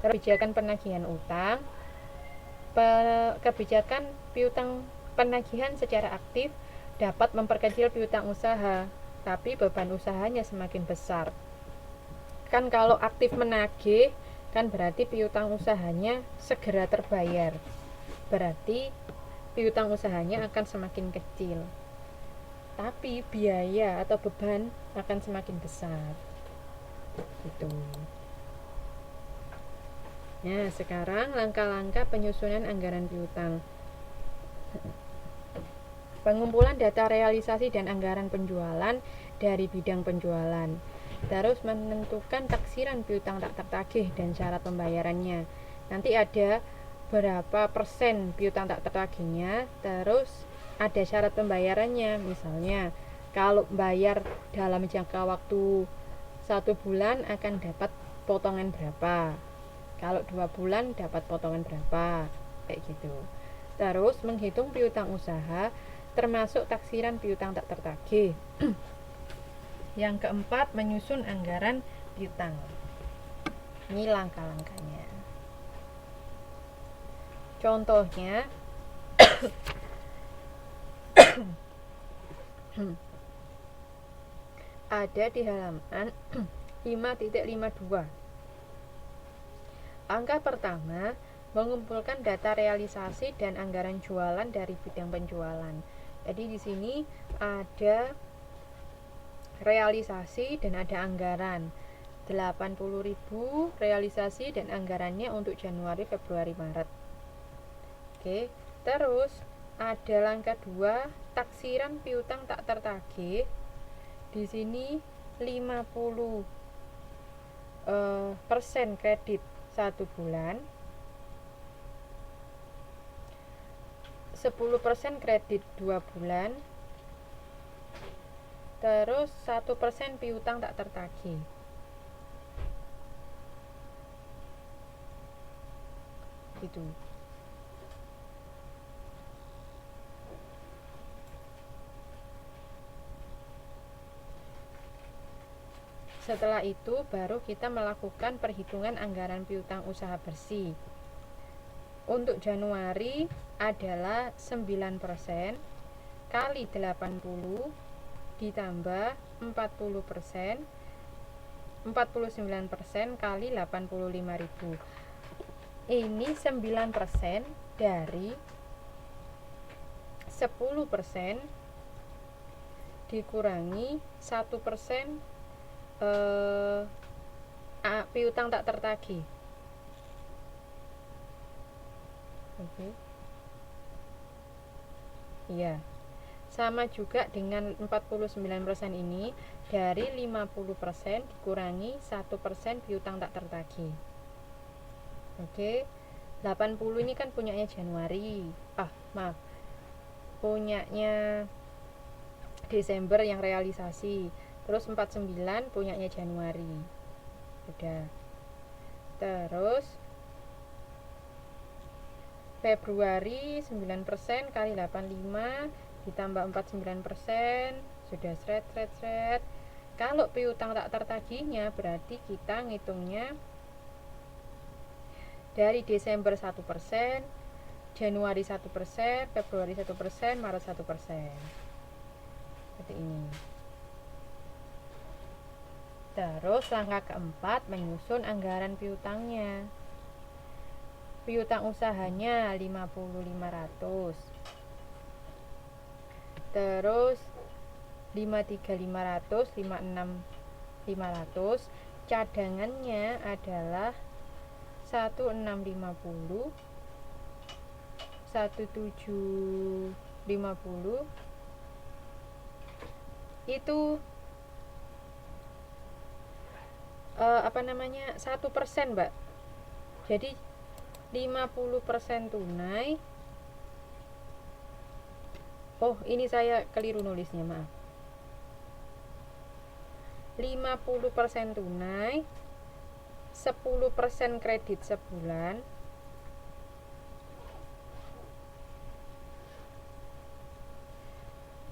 Kebijakan penagihan utang. Kebijakan piutang penagihan secara aktif dapat memperkecil piutang usaha, tapi beban usahanya semakin besar. Kan kalau aktif menagih, kan berarti piutang usahanya segera terbayar. Berarti piutang usahanya akan semakin kecil. Tapi biaya atau beban akan semakin besar. Gitu. Nah, sekarang langkah-langkah penyusunan anggaran piutang. Pengumpulan data realisasi dan anggaran penjualan dari bidang penjualan. Terus menentukan taksiran piutang tak tertagih dan syarat pembayarannya. Nanti ada berapa persen piutang tak tertagihnya, terus ada syarat pembayarannya. Misalnya, kalau bayar dalam jangka waktu 1 bulan akan dapat potongan berapa, kalau 2 bulan dapat potongan berapa, kayak gitu. Terus menghitung piutang usaha termasuk taksiran piutang tak tertagih. Yang keempat, menyusun anggaran piutang. Ini langkah-langkahnya. Contohnya ada di halaman 5.52. Angka pertama, mengumpulkan data realisasi dan anggaran jualan dari bidang penjualan. Jadi di sini ada realisasi dan ada anggaran. 80.000 realisasi dan anggarannya untuk Januari, Februari, Maret. Oke, terus ada langkah 2, taksiran piutang tak tertagih. Di sini 50 persen kredit 1 bulan, 10% kredit 2 bulan, terus 1% piutang tak tertagih. Gitu. Setelah itu baru kita melakukan perhitungan anggaran piutang usaha bersih. Untuk Januari adalah 9% kali 80 ditambah 40%, 49% kali 85.000. Ini 9% dari 10% dikurangi 1% piutang tak tertagih. Oke. Iya. Sama juga dengan 49% ini, dari 50% dikurangi 1% piutang tak tertagih. Oke. 80 ini kan punyanya Januari. Punyanya Desember yang realisasi. Terus 49 punyanya Januari. Udah. Terus Februari 9% kali 85 ditambah 49%, sudah sret. Kalau piutang tak tertagihnya berarti kita ngitungnya dari Desember 1%, Januari 1%, Februari 1%, Maret 1%. Seperti ini. Terus langkah keempat, menyusun anggaran piutangnya. Piutang usahanya 50.500. Terus 53.500, 56.500. Cadangannya adalah 1650, 1750. Itu 1%, Mbak. Jadi 50% tunai. Oh, ini saya keliru nulisnya, maaf. 50% tunai, 10% kredit sebulan,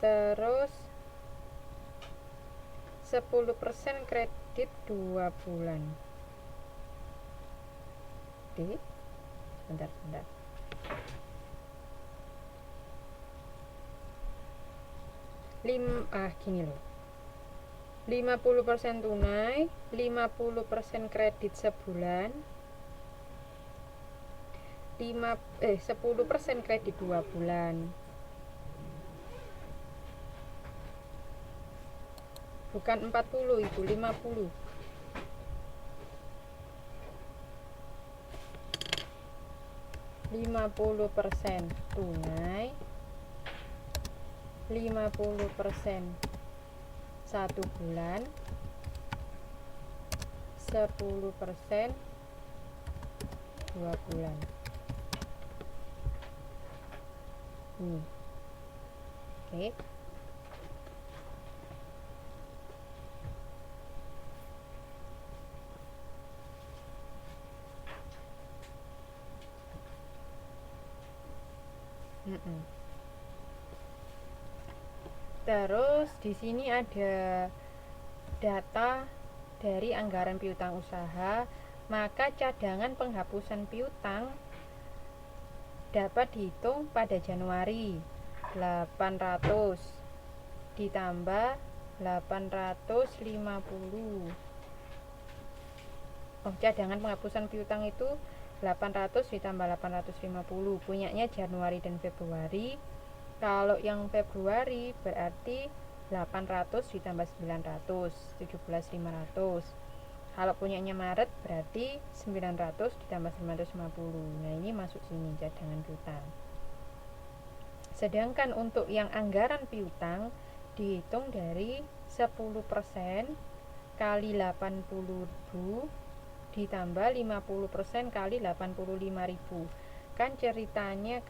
terus 10% kredit 2 bulan. gede. Bentar. Gini loh. 50% tunai, 50% kredit sebulan, 10% kredit 2 bulan. Bukan 40, itu 50. 50% tunai, 50% 1 bulan, 10% 2 bulan. Ini. Oke. Terus di sini ada data dari anggaran piutang usaha, maka cadangan penghapusan piutang dapat dihitung pada Januari. 800 ditambah 850. Cadangan penghapusan piutang itu 800 ditambah 850, punyanya Januari dan Februari. Kalau yang Februari berarti 800 ditambah 900, 17.500. Kalau punyanya Maret berarti 900 ditambah 950. Nah, ini masuk sini cadangan piutang. Sedangkan untuk yang anggaran piutang dihitung dari 10% kali 80.000 ditambah 50% kali 85.000. Kan ceritanya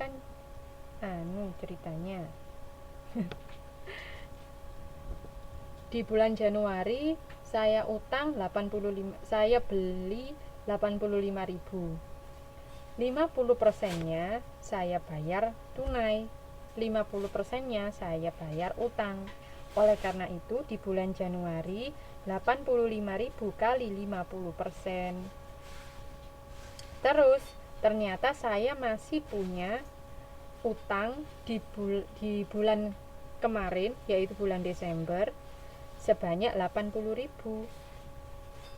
di bulan Januari saya utang 85, saya beli 85.000. 50%-nya saya bayar tunai, 50%-nya saya bayar utang. Oleh karena itu di bulan Januari 85.000 kali 50%. Terus ternyata saya masih punya utang di bulan kemarin, yaitu bulan Desember, sebanyak 80.000.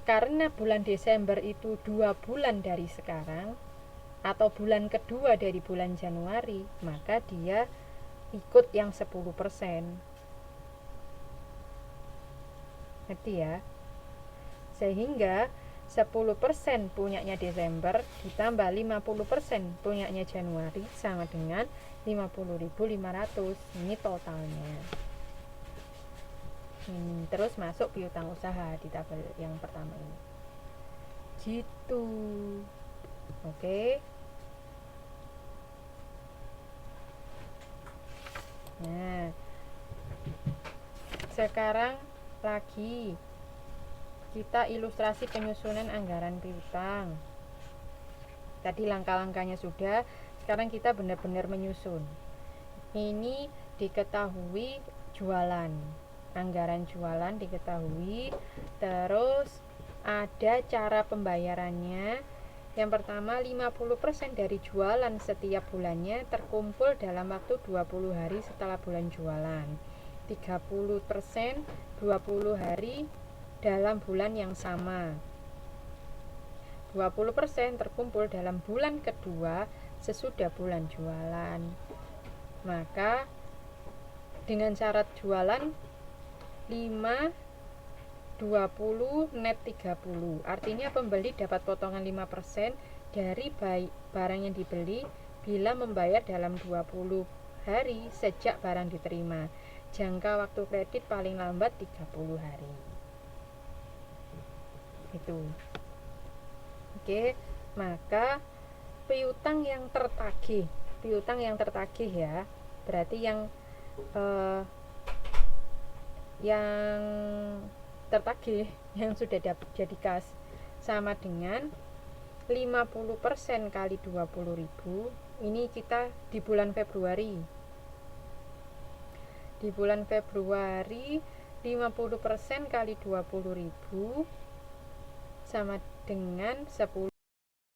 Karena bulan Desember itu 2 bulan dari sekarang, atau bulan kedua dari bulan Januari, maka dia ikut yang 10%. Ngerti ya? Sehingga 10% punyanya Desember ditambah 50% punyanya Januari sama dengan 50.500. Ini totalnya. Terus masuk piutang usaha di tabel yang pertama ini. Gitu. Oke. Nah, sekarang lagi kita ilustrasi penyusunan anggaran piutang. Tadi langkah-langkahnya sudah, sekarang kita benar-benar menyusun. Ini diketahui jualan, anggaran jualan diketahui, terus ada cara pembayarannya. Yang pertama, 50% dari jualan setiap bulannya terkumpul dalam waktu 20 hari setelah bulan jualan. 30% 20 hari dalam bulan yang sama. 20% terkumpul dalam bulan kedua sesudah bulan jualan. Maka dengan syarat jualan 5 20 net 30. Artinya pembeli dapat potongan 5% dari barang yang dibeli bila membayar dalam 20 hari sejak barang diterima. Jangka waktu kredit paling lambat 30 hari. Itu. Oke, maka piutang yang tertagih ya, berarti yang tertagih yang sudah dapat jadi kas sama dengan 50% kali 20.000. Ini kita di bulan Februari. Di bulan Februari 50% kali 20.000 sama dengan 10